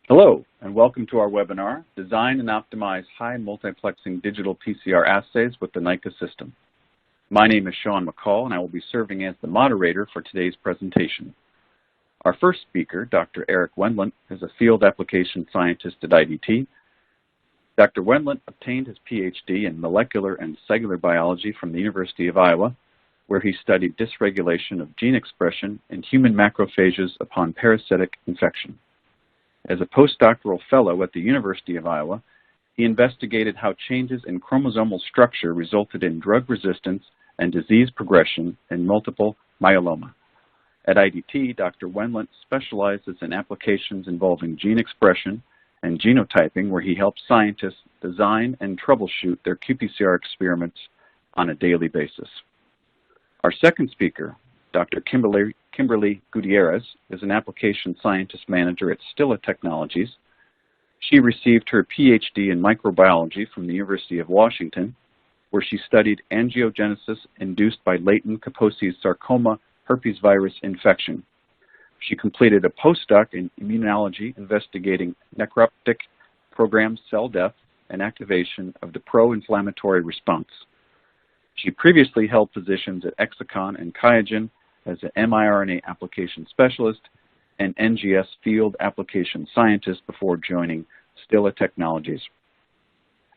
Hello, and welcome to our webinar, Design and Optimize High Multiplexing Digital PCR Assays with the NIKA System. My name is Sean McCall, and I will be serving as the moderator for today's presentation. Our first speaker, Dr. Eric Wendlandt, is a field application scientist at IDT. Dr. Wendlandt obtained his PhD in molecular and cellular biology from the University of Iowa, where he studied dysregulation of gene expression in human macrophages upon parasitic infection. As a postdoctoral fellow at the University of Iowa, he investigated how changes in chromosomal structure resulted in drug resistance and disease progression in multiple myeloma. At IDT, Dr. Wendlandt specializes in applications involving gene expression and genotyping, where he helps scientists design and troubleshoot their qPCR experiments on a daily basis. Our second speaker, Dr. Kimberly Gutierrez, is an application scientist manager at Stilla Technologies. She received her PhD in microbiology from the University of Washington, where she studied angiogenesis induced by latent Kaposi's sarcoma herpes virus infection. She completed a postdoc in immunology investigating necroptic programmed cell death and activation of the pro-inflammatory response. She previously held positions at Exicon and QIAGEN as an mRNA application specialist and NGS field application scientist before joining Stilla Technologies.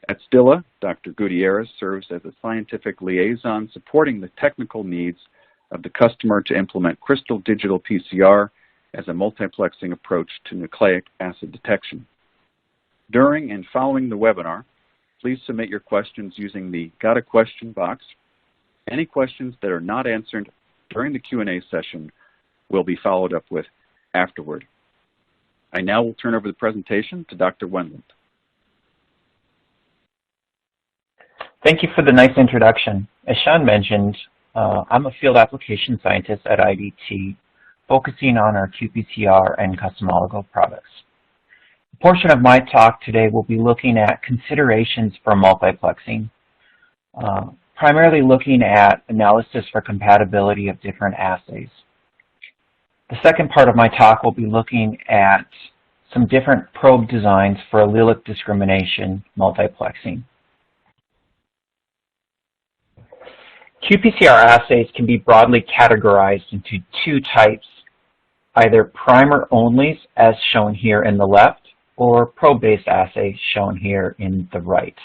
At Stilla, Dr. Gutierrez serves as a scientific liaison supporting the technical needs of the customer to implement Crystal Digital PCR as a multiplexing approach to nucleic acid detection. During and following the webinar, please submit your questions using the Got a Question box. Any questions that are not answered during the Q&A session will be followed up with afterward. I now will turn over the presentation to Dr. Wendlandt. Thank you for the nice introduction. As Sean mentioned, I'm a field application scientist at IDT, focusing on our qPCR and custom oligo products. A portion of my talk today will be looking at considerations for multiplexing, primarily looking at analysis for compatibility of different assays. The second part of my talk will be looking at some different probe designs for allelic discrimination multiplexing. qPCR assays can be broadly categorized into two types, either primer-onlys, as shown here in the left, or probe-based assays, shown here in the right.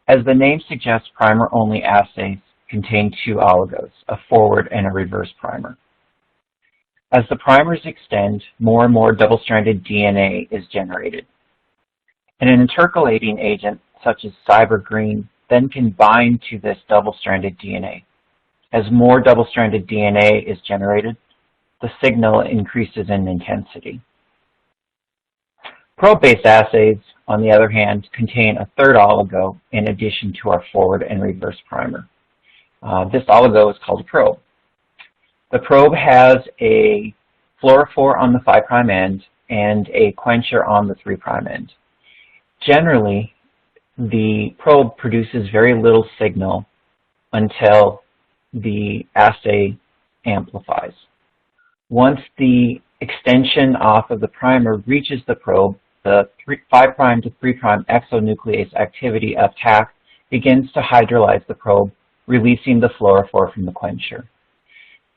As the name suggests, primer-only assays contain two oligos, a forward and a reverse primer. As the primers extend, more and more double-stranded DNA is generated. And an intercalating agent, such as cybergreen, then can bind to this double-stranded DNA. As more double-stranded DNA is generated, the signal increases in intensity. Probe-based assays, on the other hand, contain a third oligo in addition to our forward and reverse primer. This oligo is called a probe. The probe has a fluorophore on the 5' end and a quencher on the 3' end. Generally, the probe produces very little signal until the assay amplifies. Once the extension off of the primer reaches the probe, the 5' to 3' exonuclease activity of TAC begins to hydrolyze the probe, releasing the fluorophore from the quencher.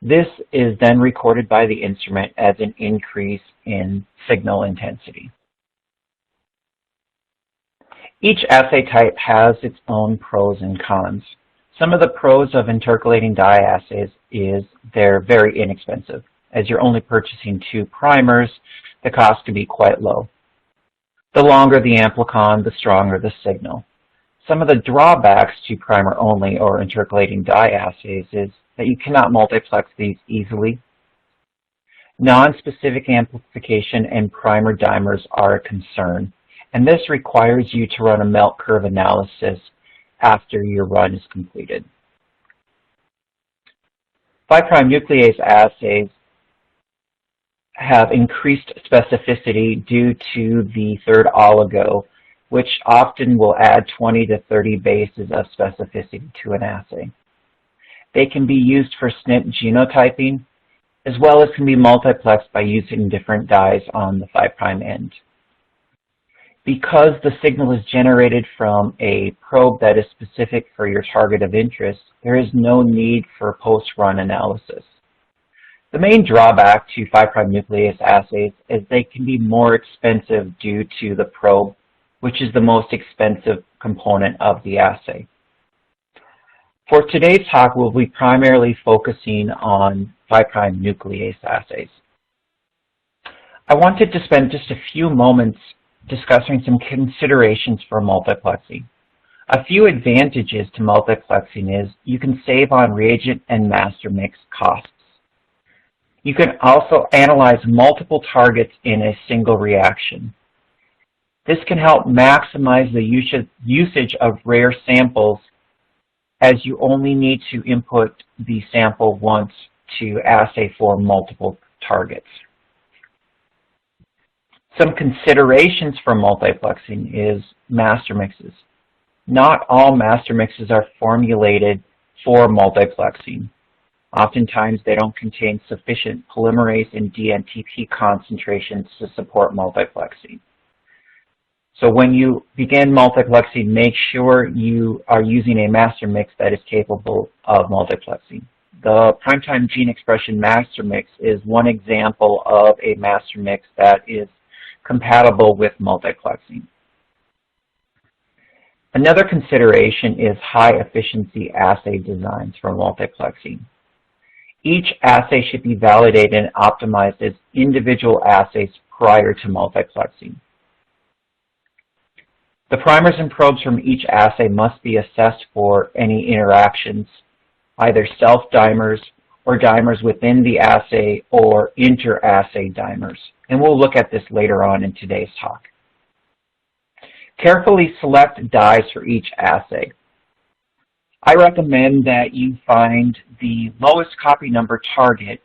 This is then recorded by the instrument as an increase in signal intensity. Each assay type has its own pros and cons. Some of the pros of intercalating dye assays is they're very inexpensive. As you're only purchasing two primers, the cost can be quite low. The longer the amplicon, the stronger the signal. Some of the drawbacks to primer-only or intercalating dye assays is that you cannot multiplex these easily. Non-specific amplification and primer dimers are a concern, and this requires you to run a melt curve analysis after your run is completed. 5' nuclease assays have increased specificity due to the third oligo, which often will add 20 to 30 bases of specificity to an assay. They can be used for SNP genotyping, as well as can be multiplexed by using different dyes on the 5' end. Because the signal is generated from a probe that is specific for your target of interest, there is no need for post-run analysis. The main drawback to 5' nuclease assays is they can be more expensive due to the probe, which is the most expensive component of the assay. For today's talk, we'll be primarily focusing on 5' nuclease assays. I wanted to spend just a few moments discussing some considerations for multiplexing. A few advantages to multiplexing is you can save on reagent and master mix costs. You can also analyze multiple targets in a single reaction. This can help maximize the usage of rare samples, as you only need to input the sample once to assay for multiple targets. Some considerations for multiplexing is master mixes. Not all master mixes are formulated for multiplexing. Oftentimes, they don't contain sufficient polymerase and dNTP concentrations to support multiplexing. So when you begin multiplexing, make sure you are using a master mix that is capable of multiplexing. The primetime gene expression master mix is one example of a master mix that is compatible with multiplexing. Another consideration is high efficiency assay designs for multiplexing. Each assay should be validated and optimized as individual assays prior to multiplexing. The primers and probes from each assay must be assessed for any interactions, either self-dimers or dimers within the assay or inter-assay dimers. And we'll look at this later on in today's talk. Carefully select dyes for each assay. I recommend that you find the lowest copy number target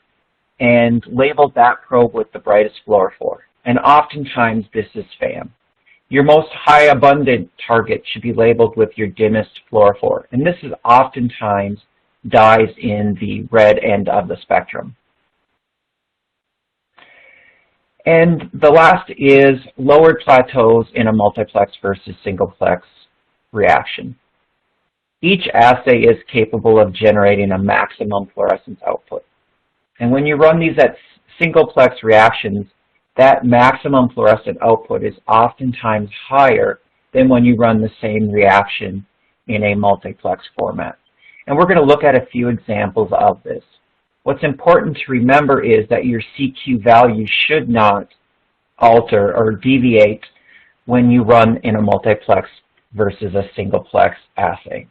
and label that probe with the brightest fluorophore. And oftentimes this is FAM. Your most high abundant target should be labeled with your dimmest fluorophore. And this is oftentimes dyes in the red end of the spectrum. And the last is lowered plateaus in a multiplex versus singleplex reaction. Each assay is capable of generating a maximum fluorescence output. And when you run these at singleplex reactions, that maximum fluorescent output is oftentimes higher than when you run the same reaction in a multiplex format. And we're going to look at a few examples of this. What's important to remember is that your CQ value should not alter or deviate when you run in a multiplex versus a singleplex assay.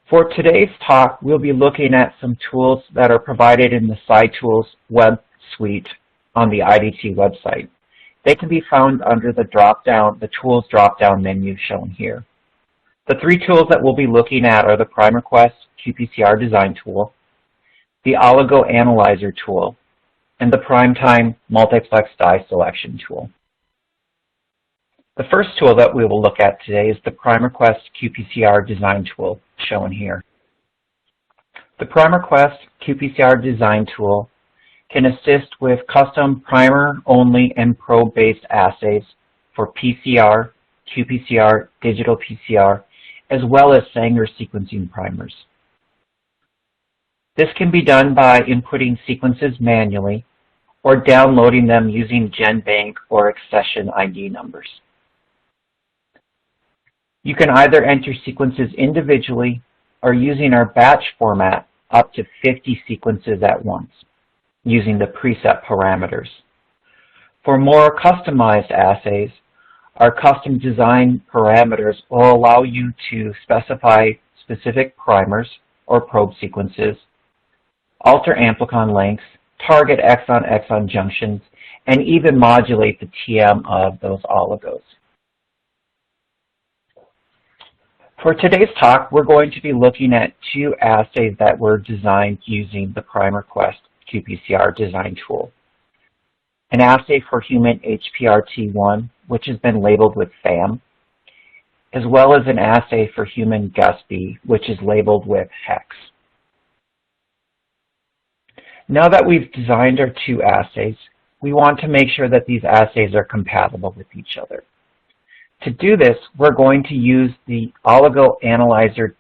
For today's talk, we'll be looking at some tools that are provided in the SciTools web suite on the IDT website. They can be found under the tools drop-down menu shown here. The three tools that we'll be looking at are the PrimerQuest qPCR design tool, the Oligo Analyzer tool, and the Primetime Multiplex Dye Selection tool. The first tool that we will look at today is the PrimerQuest qPCR design tool, shown here. The PrimerQuest qPCR design tool can assist with custom primer-only and probe-based assays for PCR, qPCR, digital PCR, as well as Sanger sequencing primers. This can be done by inputting sequences manually or downloading them using GenBank or accession ID numbers. You can either enter sequences individually or using our batch format up to 50 sequences at once using the preset parameters. For more customized assays, our custom design parameters will allow you to specify specific primers or probe sequences, alter amplicon lengths, target exon-exon junctions, and even modulate the TM of those oligos. For today's talk, we're going to be looking at two assays that were designed using the PrimerQuest qPCR design tool. An assay for human HPRT1, which has been labeled with FAM, as well as an assay for human GUS-B, which is labeled with HEX. Now that we've designed our two assays, we want to make sure that these assays are compatible with each other. To do this, we're going to use the oligo analyzer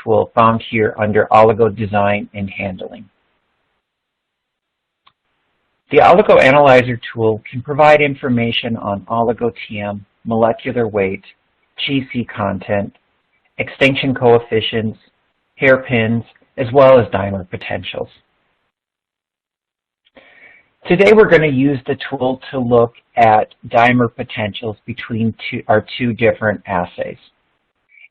tool found here under Oligo Design and Handling. The Oligo Analyzer tool can provide information on oligo TM, molecular weight, GC content, extinction coefficients, hairpins, as well as dimer potentials. Today we're going to use the tool to look at dimer potentials between our two different assays.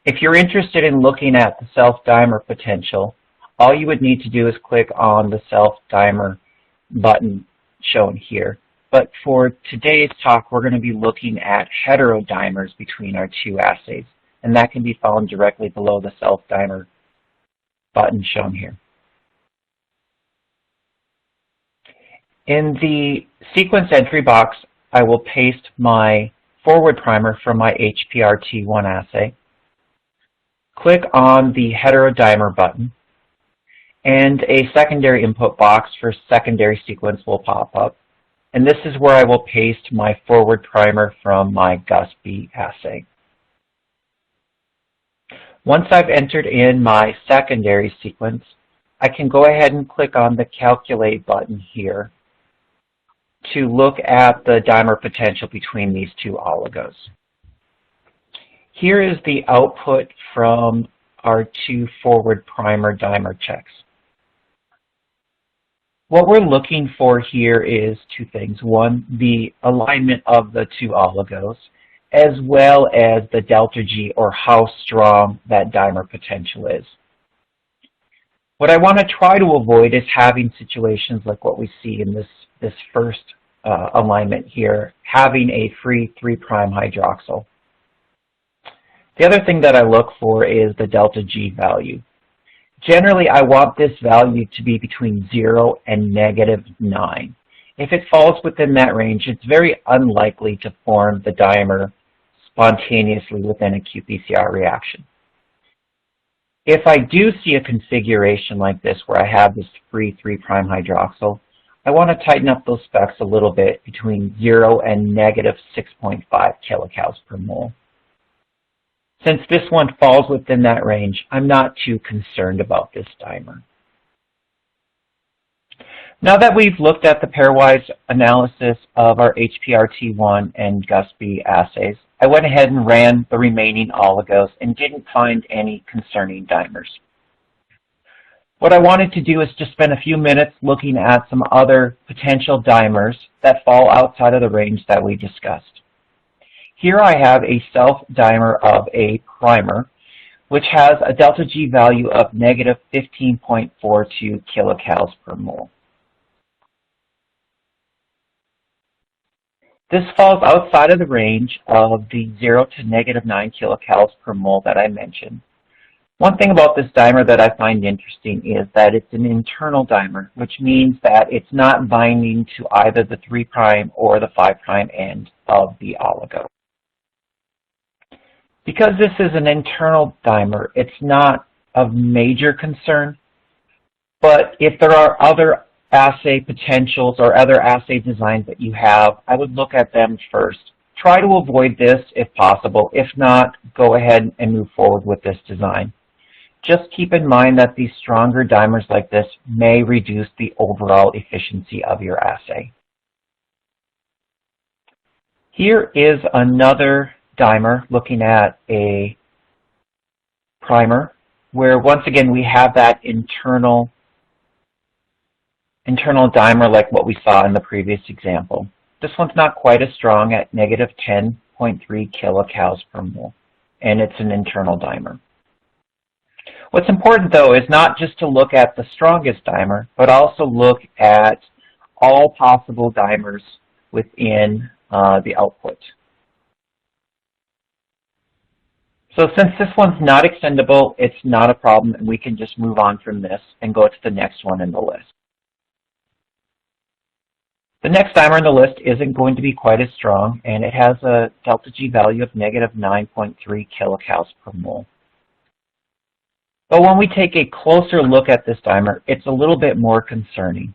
If you're interested in looking at the self-dimer potential, all you would need to do is click on the self-dimer button shown here. But for today's talk, we're going to be looking at heterodimers between our two assays, and that can be found directly below the self-dimer button shown here. In the sequence entry box, I will paste my forward primer from my HPRT1 assay. Click on the heterodimer button, and a secondary input box for secondary sequence will pop up. And this is where I will paste my forward primer from my GUS-B assay. Once I've entered in my secondary sequence, I can go ahead and click on the Calculate button here to look at the dimer potential between these two oligos. Here is the output from our two forward primer dimer checks. What we're looking for here is two things. One, the alignment of the two oligos, as well as the delta G, or how strong that dimer potential is. What I want to try to avoid is having situations like what we see in this first alignment here, having a free 3' hydroxyl. The other thing that I look for is the delta G value. Generally, I want this value to be between 0 and -9. If it falls within that range, it's very unlikely to form the dimer spontaneously within a qPCR reaction. If I do see a configuration like this where I have this free 3' hydroxyl, I want to tighten up those specs a little bit between 0 and -6.5 kilocals per mole. Since this one falls within that range, I'm not too concerned about this dimer. Now that we've looked at the pairwise analysis of our HPRT1 and GUS-B assays, I went ahead and ran the remaining oligos and didn't find any concerning dimers. What I wanted to do is just spend a few minutes looking at some other potential dimers that fall outside of the range that we discussed. Here I have a self-dimer of a primer, which has a delta G value of -15.42 kilocals per mole. This falls outside of the range of the 0 to -9 kilocals per mole that I mentioned. One thing about this dimer that I find interesting is that it's an internal dimer, which means that it's not binding to either the 3' or the 5' end of the oligo. Because this is an internal dimer, it's not of major concern, but if there are other assay potentials or other assay designs that you have, I would look at them first. Try to avoid this if possible. If not, go ahead and move forward with this design. Just keep in mind that these stronger dimers like this may reduce the overall efficiency of your assay. Here is another dimer looking at a primer where once again we have that internal dimer like what we saw in the previous example. This one's not quite as strong at -10.3 kilocals per mole, and it's an internal dimer. What's important though is not just to look at the strongest dimer, but also look at all possible dimers within the output. So since this one's not extendable, it's not a problem, and we can just move on from this and go to the next one in the list. The next dimer in the list isn't going to be quite as strong, and it has a delta G value of -9.3 kilocals per mole. But when we take a closer look at this dimer, it's a little bit more concerning.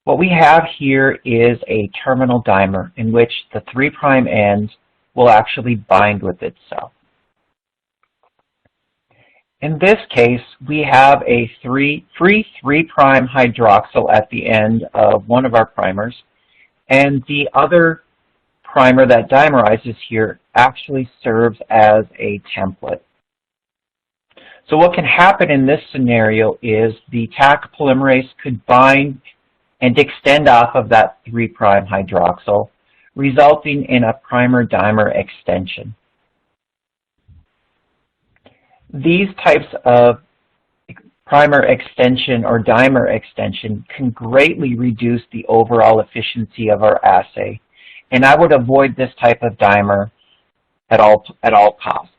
What we have here is a terminal dimer in which the 3' end will actually bind with itself. In this case, we have a free 3' hydroxyl at the end of one of our primers, and the other primer that dimerizes here actually serves as a template. So what can happen in this scenario is the Taq polymerase could bind and extend off of that 3' hydroxyl, resulting in a primer-dimer extension. These types of primer extension or dimer extension can greatly reduce the overall efficiency of our assay, and I would avoid this type of dimer at all costs.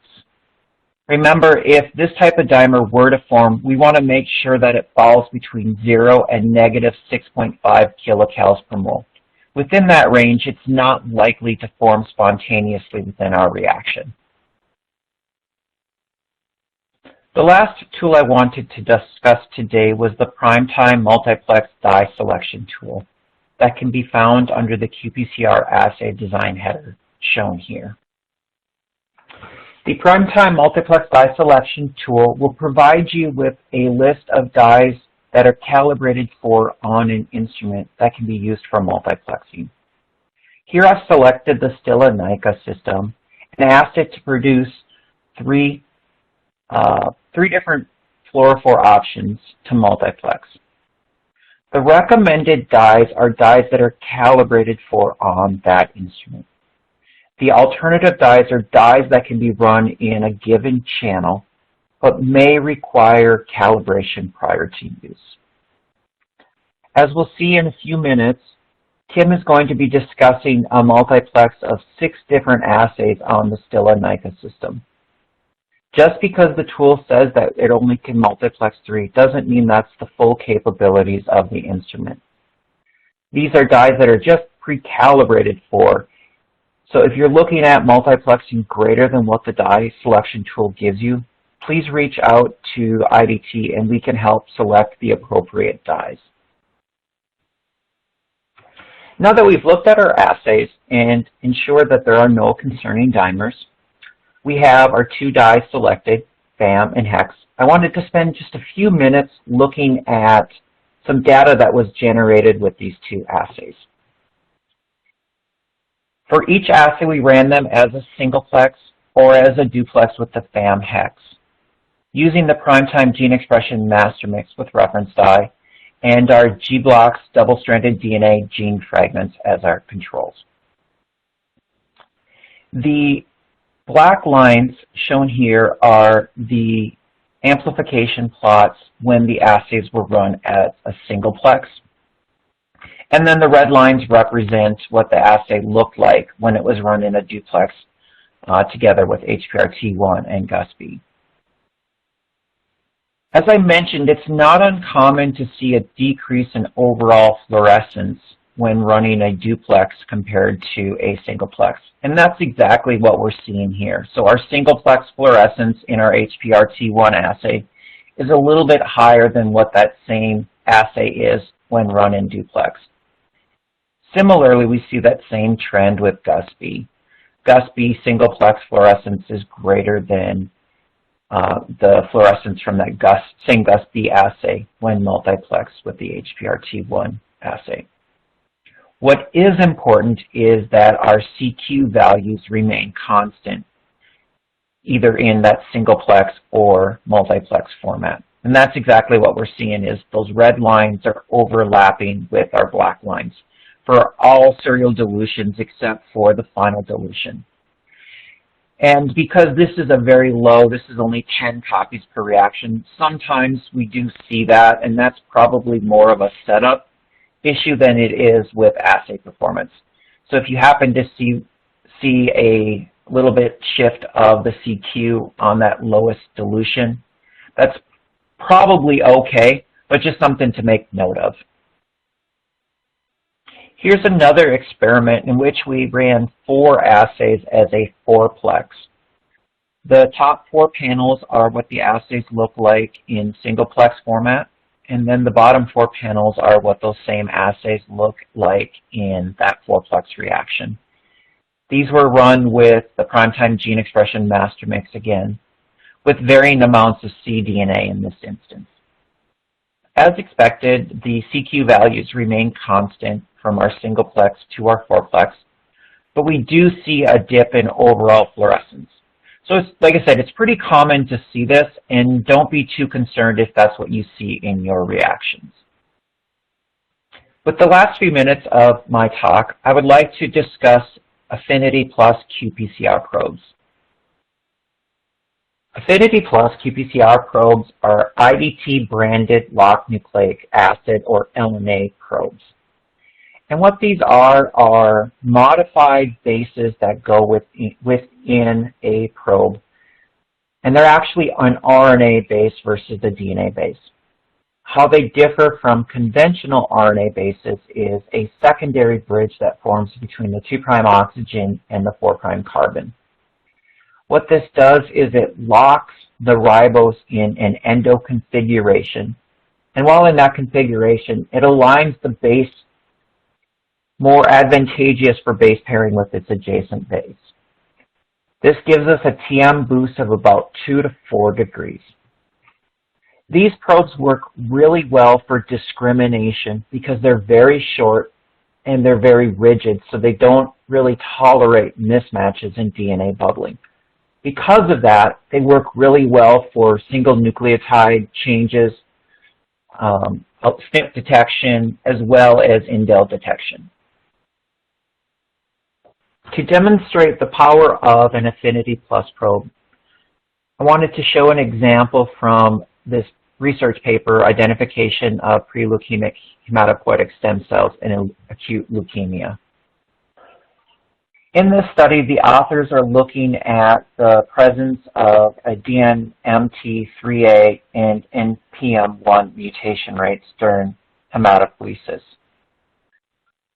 Remember, if this type of dimer were to form, we want to make sure that it falls between 0 and negative 6.5 kilocals per mole. Within that range, it's not likely to form spontaneously within our reaction. The last tool I wanted to discuss today was the PrimeTime multiplex dye selection tool that can be found under the qPCR assay design header shown here. The PrimeTime multiplex dye selection tool will provide you with a list of dyes that are calibrated for on an instrument that can be used for multiplexing. Here I've selected the Stilla NIKA system and asked it to produce three different fluorophore options to multiplex. The recommended dyes are dyes that are calibrated for on that instrument. The alternative dyes are dyes that can be run in a given channel, but may require calibration prior to use. As we'll see in a few minutes, Tim is going to be discussing a multiplex of 6 different assays on the Stilla NIKA system. Just because the tool says that it only can multiplex 3 doesn't mean that's the full capabilities of the instrument. These are dyes that are just pre-calibrated for. So if you're looking at multiplexing greater than what the dye selection tool gives you, please reach out to IDT and we can help select the appropriate dyes. Now that we've looked at our assays and ensured that there are no concerning dimers, we have our 2 dyes selected, FAM and HEX. I wanted to spend just a few minutes looking at some data that was generated with these 2 assays. For each assay, we ran them as a singleplex or as a duplex with the FAM HEX, using the PrimeTime gene expression master mix with reference dye and our G-Blocks double-stranded DNA gene fragments as our controls. The black lines shown here are the amplification plots when the assays were run as a singleplex. And then the red lines represent what the assay looked like when it was run in a duplex together with HPRT1 and GUS-B. As I mentioned, it's not uncommon to see a decrease in overall fluorescence when running a duplex compared to a singleplex. And that's exactly what we're seeing here. So our singleplex fluorescence in our HPRT1 assay is a little bit higher than what that same assay is when run in duplex. Similarly, we see that same trend with GUS-B. GUS-B singleplex fluorescence is greater than the fluorescence from that same GUS-B assay when multiplexed with the HPRT1 assay. What is important is that our CQ values remain constant, either in that singleplex or multiplex format. And that's exactly what we're seeing is those red lines are overlapping with our black lines for all serial dilutions except for the final dilution. And because this is a very low, this is only 10 copies per reaction, sometimes we do see that, and that's probably more of a setup issue than it is with assay performance. So if you happen to see a little bit shift of the CQ on that lowest dilution, that's probably okay, but just something to make note of. Here's another experiment in which we ran 4 assays as a 4-plex. The top 4 panels are what the assays look like in singleplex format. and then the bottom 4 panels are what those same assays look like in that 4-plex reaction. These were run with the prime-time gene expression master mix again, with varying amounts of cDNA in this instance. As expected, the CQ values remain constant from our singleplex to our 4-plex, but we do see a dip in overall fluorescence. So like I said, it's pretty common to see this, and don't be too concerned if that's what you see in your reactions. With the last few minutes of my talk, I would like to discuss Affinity plus qPCR probes. Affinity plus qPCR probes are IDT-branded locked nucleic acid or LNA probes. And what these are modified bases that go within a probe. And they're actually an RNA base versus a DNA base. How they differ from conventional RNA bases is a secondary bridge that forms between the 2' oxygen and the 4' carbon. What this does is it locks the ribose in an endo configuration. And while in that configuration, it aligns the base more advantageous for base pairing with its adjacent base. This gives us a TM boost of about 2 to 4 degrees. These probes work really well for discrimination because they're very short and they're very rigid, so they don't really tolerate mismatches in DNA bubbling. Because of that, they work really well for single nucleotide changes, SNP detection, as well as indel detection. To demonstrate the power of an Affinity Plus probe, I wanted to show an example from this research paper, Identification of Pre-Leukemic Hematopoietic Stem Cells in Acute Leukemia. In this study, the authors are looking at the presence of a DNMT3A and NPM1 mutation rates during hematopoiesis.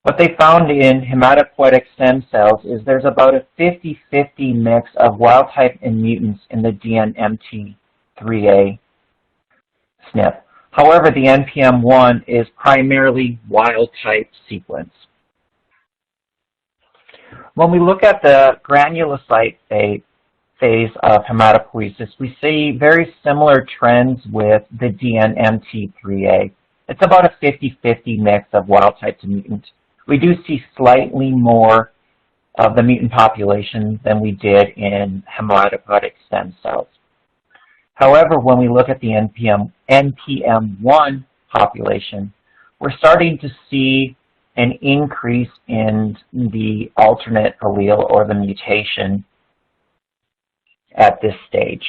What they found in hematopoietic stem cells is there's about a 50-50 mix of wild type and mutants in the DNMT3A SNP. However, the NPM1 is primarily wild type sequence. When we look at the granulocyte phase of hematopoiesis, we see very similar trends with the DNMT3A. It's about a 50-50 mix of wild type to mutant. We do see slightly more of the mutant population than we did in hematopoietic stem cells. However, when we look at the NPM1 population, we're starting to see an increase in the alternate allele or the mutation at this stage.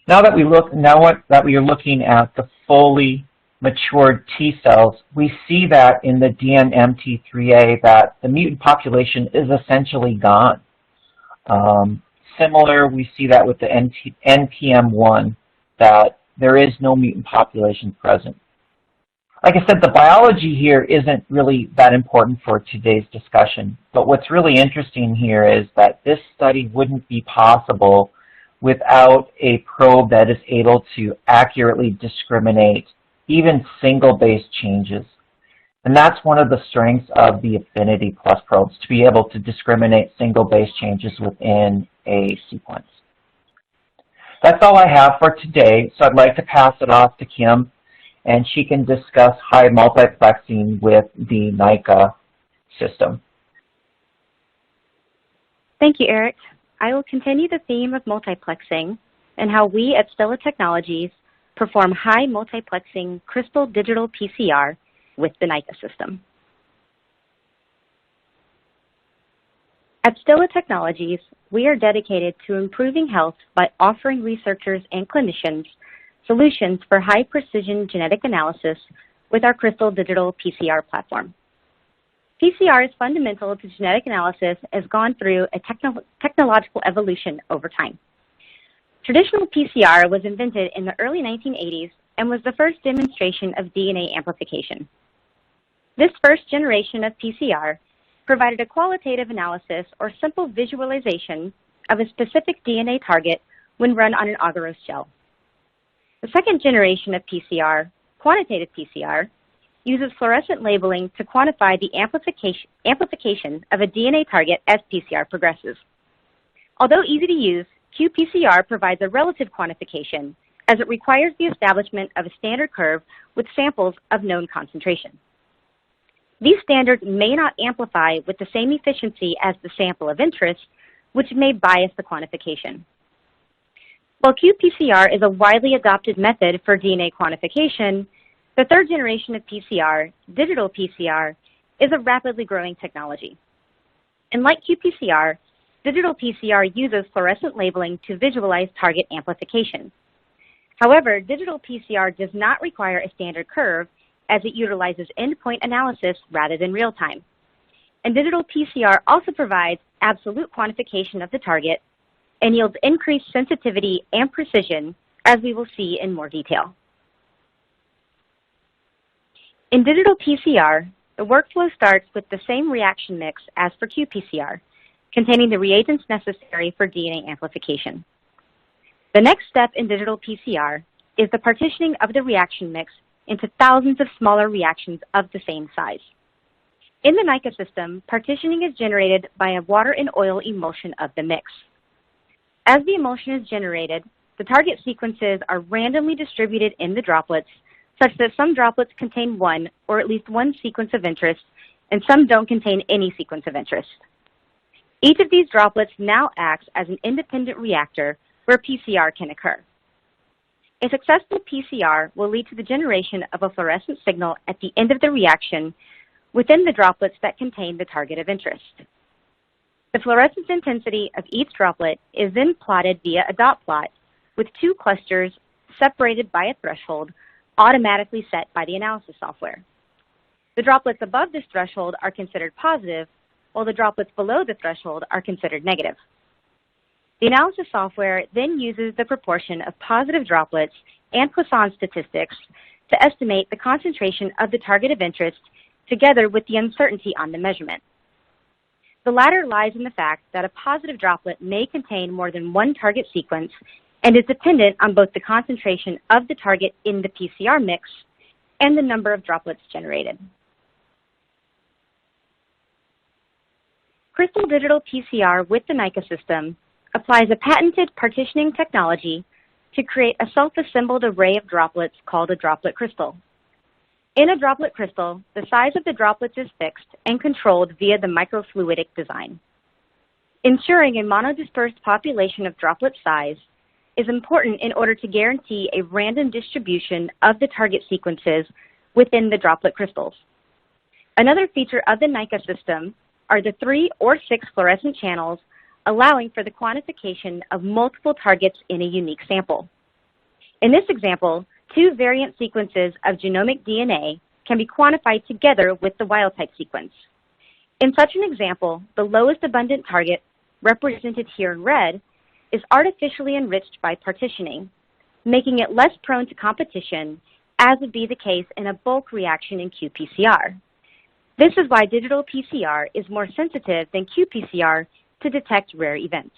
Now that we are looking at the fully matured T cells, we see that in the DNMT3A that the mutant population is essentially gone. Similar, we see that with the NPM1, that there is no mutant population present. Like I said, the biology here isn't really that important for today's discussion, but what's really interesting here is that this study wouldn't be possible without a probe that is able to accurately discriminate even single base changes. And that's one of the strengths of the Affinity Plus probes, to be able to discriminate single base changes within a sequence. That's all I have for today, so I'd like to pass it off to Kim, and she can discuss high multiplexing with the NIKA system. Thank you, Eric. I will continue the theme of multiplexing and how we at Stilla Technologies perform high multiplexing Crystal Digital PCR with the NIKA system. At Stilla Technologies, we are dedicated to improving health by offering researchers and clinicians solutions for high-precision genetic analysis with our Crystal Digital PCR platform. PCR is fundamental to genetic analysis and has gone through a technological evolution over time. Traditional PCR was invented in the early 1980s and was the first demonstration of DNA amplification. This first generation of PCR provided a qualitative analysis or simple visualization of a specific DNA target when run on an agarose gel. The second generation of PCR, quantitative PCR, uses fluorescent labeling to quantify the amplification of a DNA target as PCR progresses. Although easy to use, qPCR provides a relative quantification as it requires the establishment of a standard curve with samples of known concentration. These standards may not amplify with the same efficiency as the sample of interest, which may bias the quantification. While qPCR is a widely adopted method for DNA quantification, the third generation of PCR, digital PCR, is a rapidly growing technology. And like qPCR, digital PCR uses fluorescent labeling to visualize target amplification. However, digital PCR does not require a standard curve as it utilizes endpoint analysis rather than real time. And digital PCR also provides absolute quantification of the target and yields increased sensitivity and precision, as we will see in more detail. In digital PCR, the workflow starts with the same reaction mix as for qPCR, containing the reagents necessary for DNA amplification. The next step in digital PCR is the partitioning of the reaction mix into thousands of smaller reactions of the same size. In the NIKA system, partitioning is generated by a water and oil emulsion of the mix. As the emulsion is generated, the target sequences are randomly distributed in the droplets, such that some droplets contain one or at least one sequence of interest, and some don't contain any sequence of interest. Each of these droplets now acts as an independent reactor where PCR can occur. A successful PCR will lead to the generation of a fluorescent signal at the end of the reaction within the droplets that contain the target of interest. The fluorescence intensity of each droplet is then plotted via a dot plot with two clusters separated by a threshold automatically set by the analysis software. The droplets above this threshold are considered positive, while the droplets below the threshold are considered negative. The analysis software then uses the proportion of positive droplets and Poisson statistics to estimate the concentration of the target of interest together with the uncertainty on the measurement. The latter lies in the fact that a positive droplet may contain more than one target sequence and is dependent on both the concentration of the target in the PCR mix and the number of droplets generated. Crystal Digital PCR with the NIKA system applies a patented partitioning technology to create a self-assembled array of droplets called a droplet crystal. In a droplet crystal, the size of the droplets is fixed and controlled via the microfluidic design. Ensuring a monodispersed population of droplet size is important in order to guarantee a random distribution of the target sequences within the droplet crystals. Another feature of the NIKA system are the 3 or 6 fluorescent channels, allowing for the quantification of multiple targets in a unique sample. In this example, 2 variant sequences of genomic DNA can be quantified together with the wild-type sequence. In such an example, the lowest abundant target, represented here in red, is artificially enriched by partitioning, making it less prone to competition, as would be the case in a bulk reaction in qPCR. This is why digital PCR is more sensitive than qPCR to detect rare events.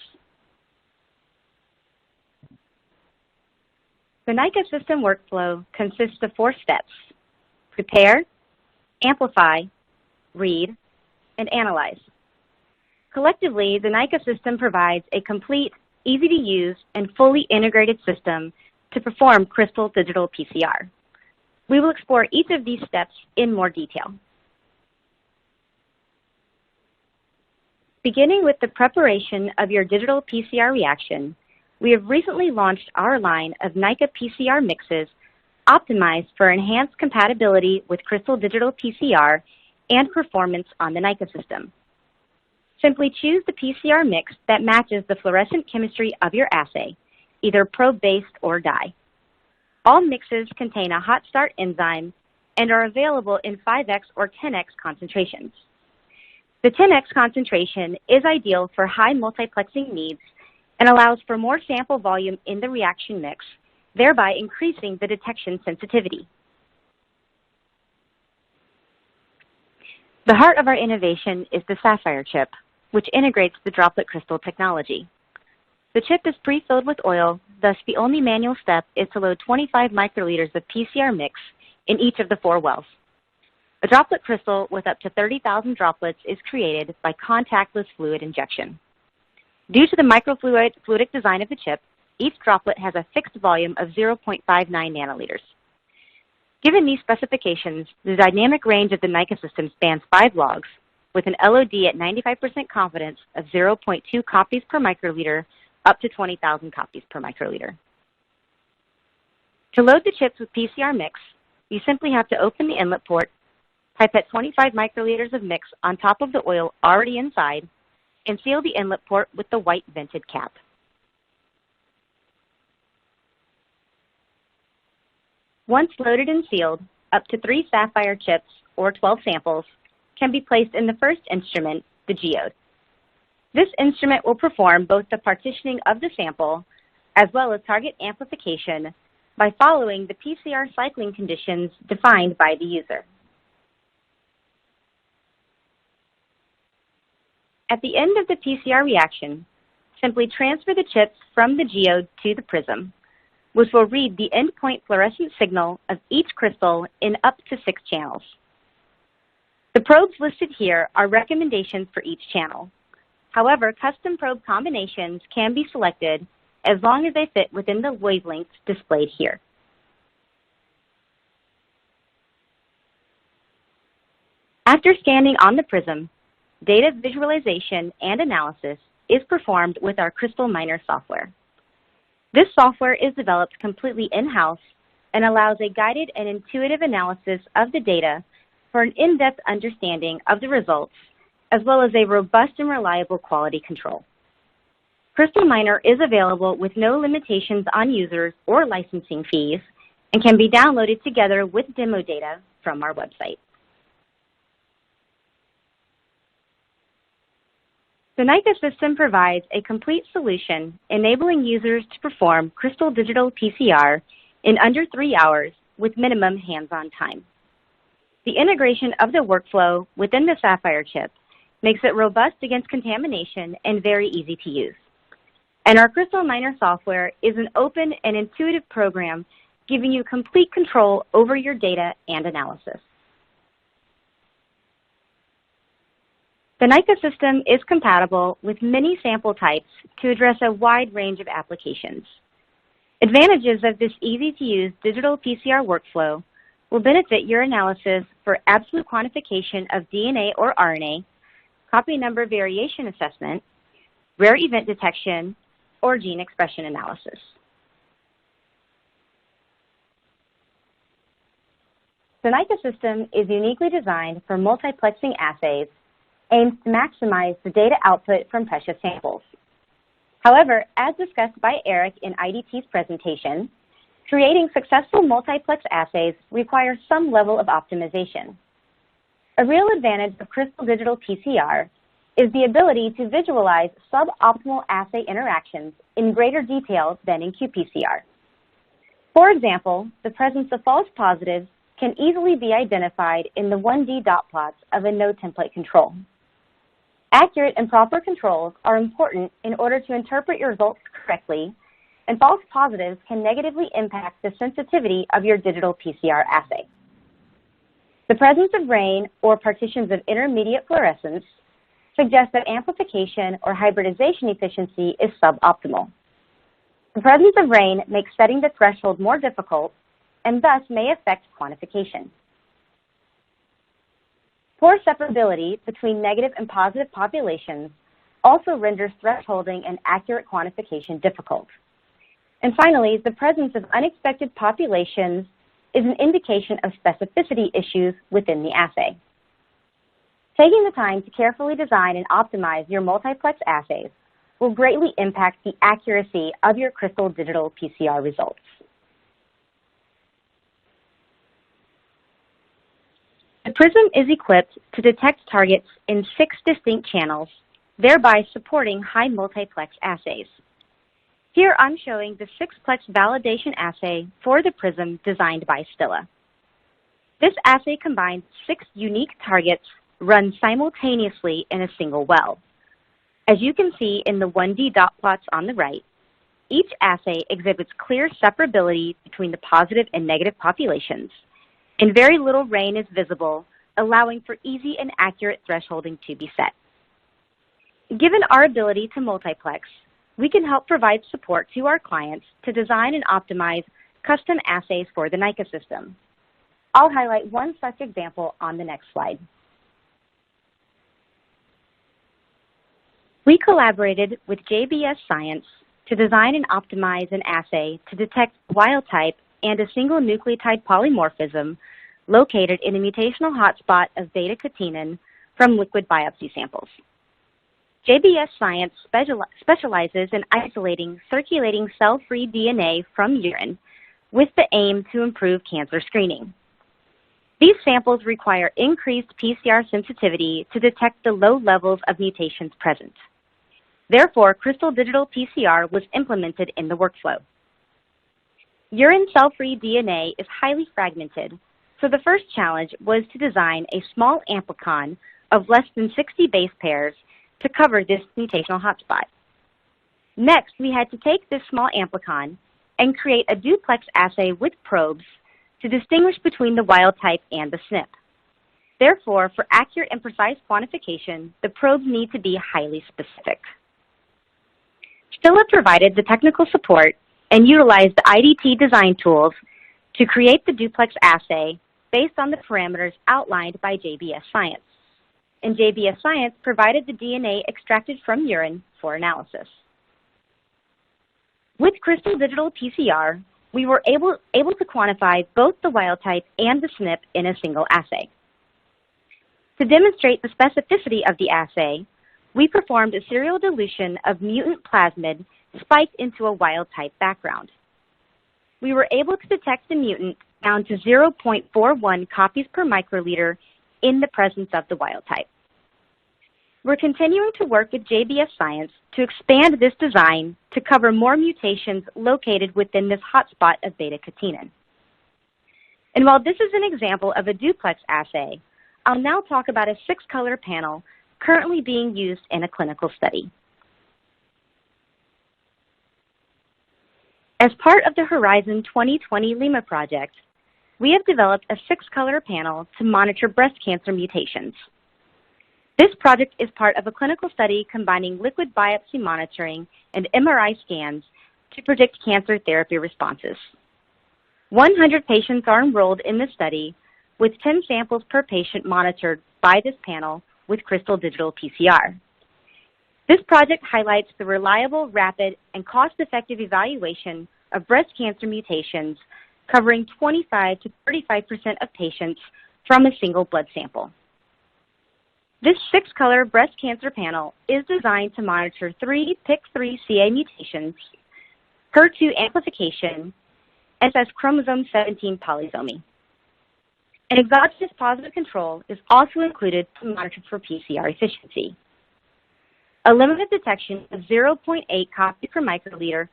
The NIKA system workflow consists of 4 steps: prepare, amplify, read, and analyze. Collectively, the NIKA system provides a complete, easy-to-use, and fully integrated system to perform Crystal Digital PCR. We will explore each of these steps in more detail. Beginning with the preparation of your digital PCR reaction, we have recently launched our line of NIKA PCR mixes optimized for enhanced compatibility with Crystal Digital PCR and performance on the NIKA system. Simply choose the PCR mix that matches the fluorescent chemistry of your assay, either probe-based or dye. All mixes contain a hot start enzyme and are available in 5x or 10x concentrations. The 10x concentration is ideal for high multiplexing needs and allows for more sample volume in the reaction mix, thereby increasing the detection sensitivity. The heart of our innovation is the Sapphire chip, which integrates the droplet crystal technology. The chip is pre-filled with oil, thus the only manual step is to load 25 microliters of PCR mix in each of the 4 wells. A droplet crystal with up to 30,000 droplets is created by contactless fluid injection. Due to the microfluidic design of the chip, each droplet has a fixed volume of 0.59 nanoliters. Given these specifications, the dynamic range of the NIKA system spans 5 logs with an LOD at 95% confidence of 0.2 copies per microliter up to 20,000 copies per microliter. To load the chips with PCR mix, you simply have to open the inlet port, pipette 25 microliters of mix on top of the oil already inside, and seal the inlet port with the white vented cap. Once loaded and sealed, up to 3 sapphire chips, or 12 samples, can be placed in the first instrument, the geode. This instrument will perform both the partitioning of the sample as well as target amplification by following the PCR cycling conditions defined by the user. At the end of the PCR reaction, simply transfer the chips from the geode to the Prism, which will read the endpoint fluorescent signal of each crystal in up to 6 channels. The probes listed here are recommendations for each channel. However, custom probe combinations can be selected as long as they fit within the wavelengths displayed here. After scanning on the Prism, data visualization and analysis is performed with our Crystal Miner software. This software is developed completely in-house and allows a guided and intuitive analysis of the data for an in-depth understanding of the results, as well as a robust and reliable quality control. Crystal Miner is available with no limitations on users or licensing fees and can be downloaded together with demo data from our website. The NIKA system provides a complete solution enabling users to perform Crystal Digital PCR in under 3 hours with minimum hands-on time. The integration of the workflow within the Sapphire chip makes it robust against contamination and very easy to use. And our Crystal Miner software is an open and intuitive program giving you complete control over your data and analysis. The NIKA system is compatible with many sample types to address a wide range of applications. Advantages of this easy-to-use digital PCR workflow will benefit your analysis for absolute quantification of DNA or RNA, copy number variation assessment, rare event detection, or gene expression analysis. The NIKA system is uniquely designed for multiplexing assays aimed to maximize the data output from precious samples. However, as discussed by Eric in IDT's presentation, creating successful multiplex assays requires some level of optimization. A real advantage of Crystal Digital PCR is the ability to visualize suboptimal assay interactions in greater detail than in qPCR. For example, the presence of false positives can easily be identified in the 1D dot plots of a no template control. Accurate and proper controls are important in order to interpret your results correctly, and false positives can negatively impact the sensitivity of your digital PCR assay. The presence of rain or partitions of intermediate fluorescence suggests that amplification or hybridization efficiency is suboptimal. The presence of rain makes setting the threshold more difficult and thus may affect quantification. Poor separability between negative and positive populations also renders thresholding and accurate quantification difficult. And finally, the presence of unexpected populations is an indication of specificity issues within the assay. Taking the time to carefully design and optimize your multiplex assays will greatly impact the accuracy of your Crystal Digital PCR results. The Prism is equipped to detect targets in 6 distinct channels, thereby supporting high multiplex assays. Here I'm showing the 6-plex validation assay for the Prism designed by Stilla. This assay combines 6 unique targets run simultaneously in a single well. As you can see in the 1D dot plots on the right, each assay exhibits clear separability between the positive and negative populations, and very little rain is visible, allowing for easy and accurate thresholding to be set. Given our ability to multiplex, we can help provide support to our clients to design and optimize custom assays for the NIKA system. I'll highlight one such example on the next slide. We collaborated with JBS Science to design and optimize an assay to detect wild type and a single nucleotide polymorphism located in a mutational hotspot of beta-catenin from liquid biopsy samples. JBS Science specializes in isolating circulating cell-free DNA from urine with the aim to improve cancer screening. These samples require increased PCR sensitivity to detect the low levels of mutations present. Therefore, Crystal Digital PCR was implemented in the workflow. Urine cell-free DNA is highly fragmented, so the first challenge was to design a small amplicon of less than 60 base pairs to cover this mutational hotspot. Next, we had to take this small amplicon and create a duplex assay with probes to distinguish between the wild type and the SNP. Therefore, for accurate and precise quantification, the probes need to be highly specific. Stilla provided the technical support and utilized the IDT design tools to create the duplex assay based on the parameters outlined by JBS Science. And JBS Science provided the DNA extracted from urine for analysis. With Crystal Digital PCR, we were able to quantify both the wild type and the SNP in a single assay. To demonstrate the specificity of the assay, we performed a serial dilution of mutant plasmid spiked into a wild type background. We were able to detect the mutant down to 0.41 copies per microliter in the presence of the wild type. We're continuing to work with JBS Science to expand this design to cover more mutations located within this hotspot of beta-catenin. And while this is an example of a duplex assay, I'll now talk about a 6-color panel currently being used in a clinical study. As part of the Horizon 2020 Lima project, we have developed a 6-color panel to monitor breast cancer mutations. This project is part of a clinical study combining liquid biopsy monitoring and MRI scans to predict cancer therapy responses. 100 patients are enrolled in the study, with 10 samples per patient monitored by this panel with Crystal Digital PCR. This project highlights the reliable, rapid, and cost-effective evaluation of breast cancer mutations covering 25 to 35% of patients from a single blood sample. This 6-color breast cancer panel is designed to monitor 3 PIK3CA mutations, HER2 amplification, SS chromosome 17 polysomy. An exogenous positive control is also included to monitor for PCR efficiency. A limit of detection of 0.8 copies per microliter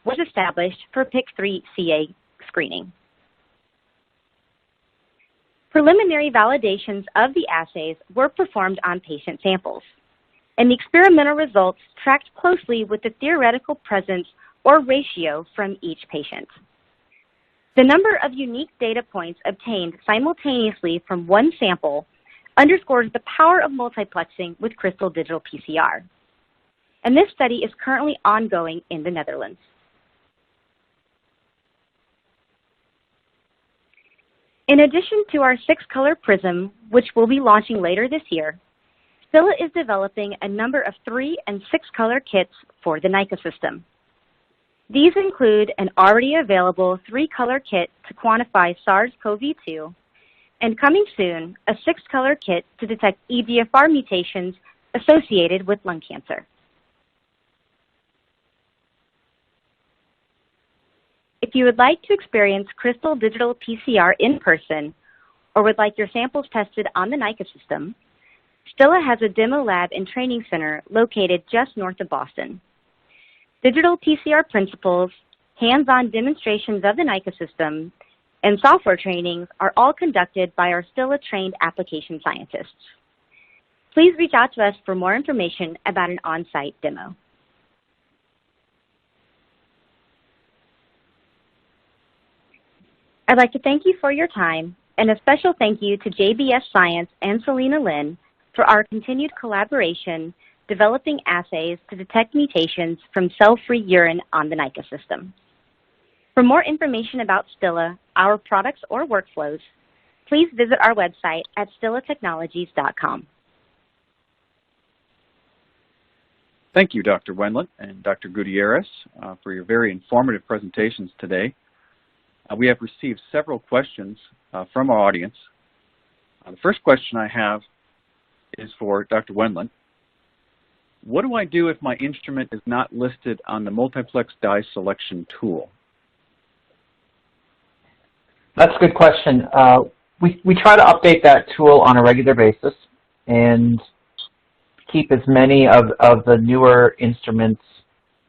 was established for PIK3CA screening. Preliminary validations of the assays were performed on patient samples, and the experimental results tracked closely with the theoretical presence or ratio from each patient. The number of unique data points obtained simultaneously from one sample underscores the power of multiplexing with Crystal Digital PCR. And this study is currently ongoing in the Netherlands. In addition to our 6-color Prism, which we'll be launching later this year, Stilla is developing a number of 3- and 6-color kits for the NIKA system. These include an already available 3-color kit to quantify SARS-CoV-2, and coming soon, a 6-color kit to detect EGFR mutations associated with lung cancer. If you would like to experience Crystal Digital PCR in person, or would like your samples tested on the NIKA system, Stilla has a demo lab and training center located just north of Boston. Digital PCR principles, hands-on demonstrations of the NIKA system, and software trainings are all conducted by our Stilla-trained application scientists. please reach out to us for more information about an on-site demo. I'd like to thank you for your time, and a special thank you to JBS Science and Selena Lin for our continued collaboration developing assays to detect mutations from cell-free urine on the NIKA system. For more information about Stilla, our products or workflows, please visit our website at stillatechnologies.com. Thank you, Dr. Wendlandt and Dr. Gutierrez, for your very informative presentations today. We have received several questions from our audience. The first question I have is for Dr. Wendlandt. What do I do if my instrument is not listed on the multiplex dye selection tool? That's a good question. We try to update that tool on a regular basis and keep as many of the newer instruments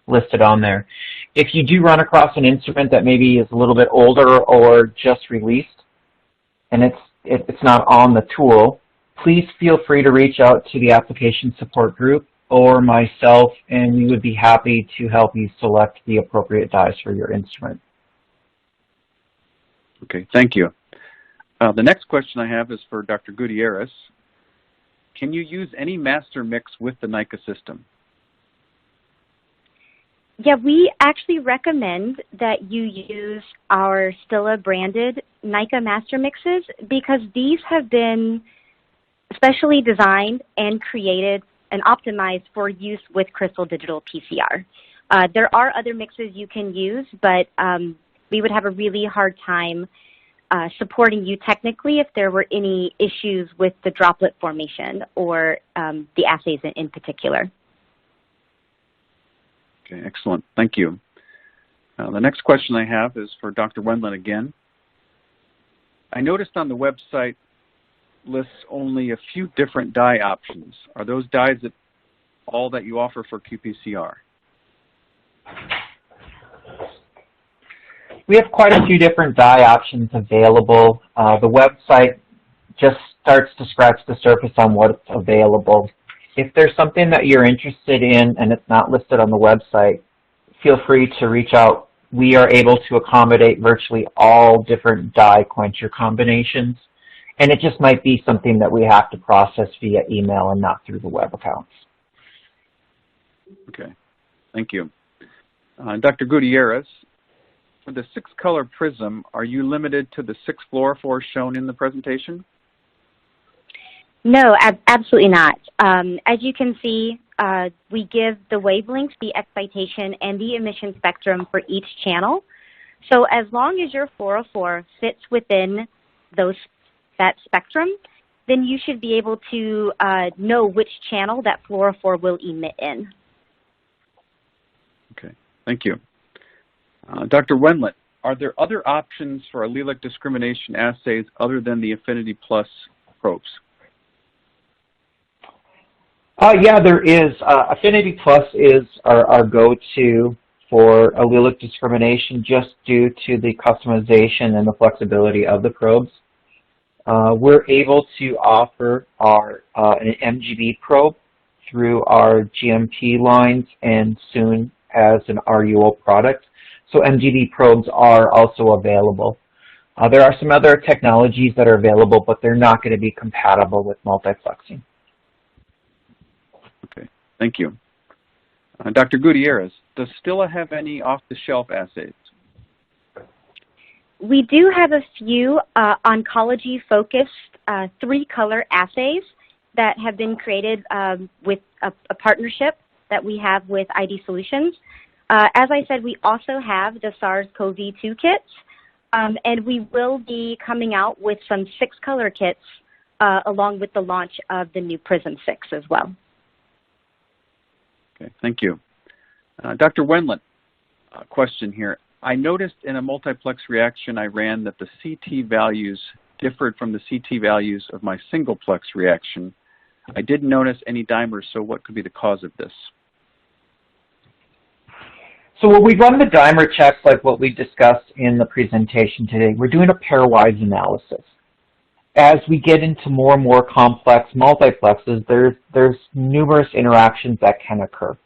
listed on there. If you do run across an instrument that maybe is a little bit older or just released and it's not on the tool, please feel free to reach out to the application support group or myself, and we would be happy to help you select the appropriate dyes for your instrument. Okay, thank you. The next question I have is for Dr. Gutierrez. Can you use any master mix with the NIKA system? Yeah, we actually recommend that you use our Stilla branded NIKA master mixes because these have been specially designed and created and optimized for use with Crystal Digital PCR. There are other mixes you can use, but we would have a really hard time supporting you technically if there were any issues with the droplet formation or the assays in particular. Okay, excellent. Thank you. The next question I have is for Dr. Wendlandt again. I noticed on the website lists only a few different dye options. Are those dyes all that you offer for qPCR? We have quite a few different dye options available. The website just starts to scratch the surface on what's available. If there's something that you're interested in and it's not listed on the website, feel free to reach out. We are able to accommodate virtually all different dye quencher combinations, and it just might be something that we have to process via email and not through the web accounts. Okay, thank you. Dr. Gutierrez, for the 6-color Prism, are you limited to the 6 fluorophores shown in the presentation? No, absolutely not. As you can see, we give the wavelength, the excitation, and the emission spectrum for each channel. So as long as your fluorophore fits within that spectrum, then you should be able to know which channel that fluorophore will emit in. Okay, thank you. Dr. Wendlandt, are there other options for allelic discrimination assays other than the Affinity Plus probes? Yeah, there is. Affinity Plus is our go-to for allelic discrimination just due to the customization and the flexibility of the probes. We're able to offer an MGB probe through our GMP lines and soon as an RUO product. So MGB probes are also available. There are some other technologies that are available, but they're not going to be compatible with multiplexing. Okay, thank you. Dr. Gutierrez, does Stilla have any off-the-shelf assays? We do have a few oncology-focused 3-color assays that have been created with a partnership that we have with ID Solutions. As I said, we also have the SARS-CoV-2 kits, and we will be coming out with some 6-color kits along with the launch of the new Prism 6 as well. Okay, thank you. Dr. Wendlandt, a question here. I noticed in a multiplex reaction I ran that the CT values differed from the CT values of my singleplex reaction. I didn't notice any dimers, so what could be the cause of this? So when we run the dimer checks like what we discussed in the presentation today, we're doing a pairwise analysis. as we get into more and more complex multiplexes, there's numerous interactions that can occur.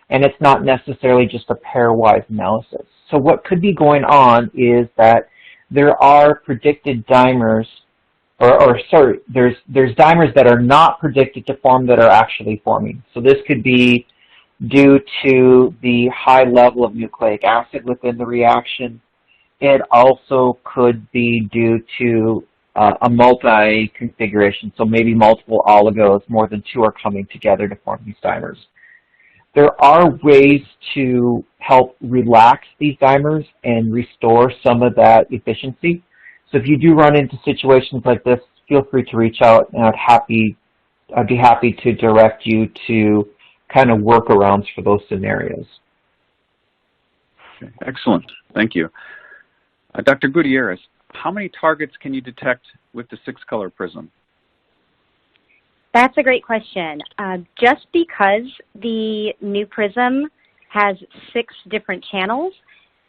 And it's not necessarily just a pairwise analysis. So what could be going on is that there are predicted dimers, there's dimers that are not predicted to form that are actually forming. So this could be due to the high level of nucleic acid within the reaction. It also could be due to a multi-configuration, so maybe multiple oligos, more than two are coming together to form these dimers. There are ways to help relax these dimers and restore some of that efficiency. So if you do run into situations like this, feel free to reach out, and I'd be happy to direct you to kind of workarounds for those scenarios. Okay, excellent. Thank you. Dr. Gutierrez, how many targets can you detect with the 6-color prism? That's a great question. Just because the new prism has 6 different channels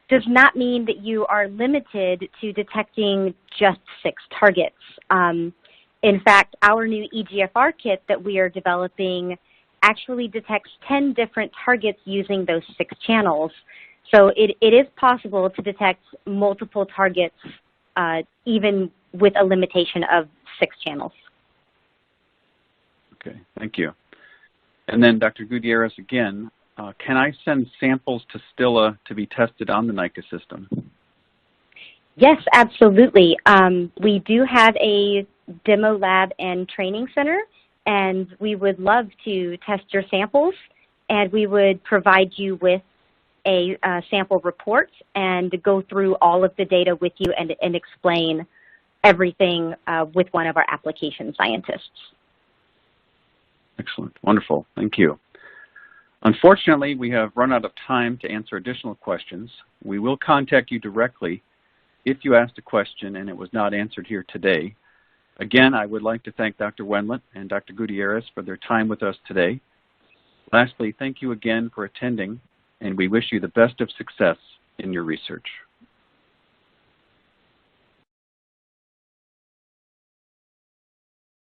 does not mean that you are limited to detecting just 6 targets. In fact, our new EGFR kit that we are developing actually detects 10 different targets using those 6 channels. So it is possible to detect multiple targets even with a limitation of 6 channels. Okay, thank you. And then Dr. Gutierrez again, can I send samples to Stilla to be tested on the NIKA system? Yes, absolutely. We do have a demo lab and training center, and we would love to test your samples, and we would provide you with a sample report and go through all of the data with you and explain everything with one of our application scientists. Excellent. Wonderful. Thank you. Unfortunately, we have run out of time to answer additional questions. We will contact you directly if you asked a question and it was not answered here today. Again, I would like to thank Dr. Wendlandt and Dr. Gutierrez for their time with us today. Lastly, thank you again for attending, and we wish you the best of success in your research.